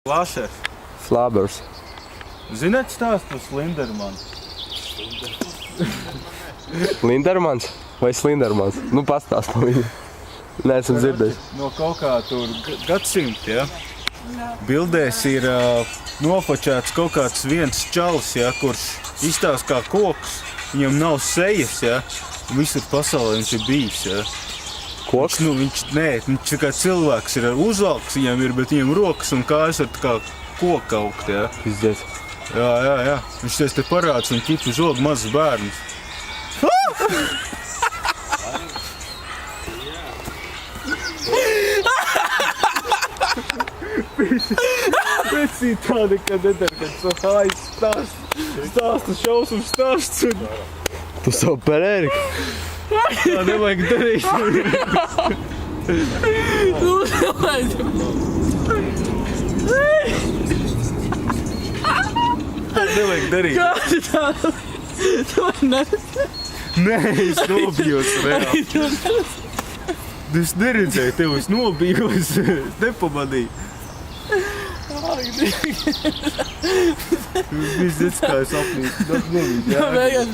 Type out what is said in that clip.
Lašers. Flābers. Zināt stāstu par Slindermanu? Lindermans vai Slindermans? Nu, pastāst par viņu. Neesam dzirdējis. No kaut kā tur gadsimta, ja? Bildēs ir nofočēts kaut kāds viens čalis, ja, kurš izstāsta kā koks. Viņam nav sejas, ja? Visur pasaulē viņš ir bijis, ja? Koks? Viņš kā cilvēks ir uzvalks, viņam ir, bet viņam rokas un kājas ir kā koka augt, ja? Izdzies. Jā. Viņš te parāds un ķip uz ogu mazus bērnus. Pēc tā nekad nedara, kad tu stāstu šausmu stāsts un... Tu savu Erika? Tā nevajag darīt. Tā nevajag darīt. Kādi tādu? Tu man neredzi. Nē, es nobijos reāli. Es neredzēju tev, es nobijos, nepamanīju. Viss dzirds kā es apnīju. Beigās.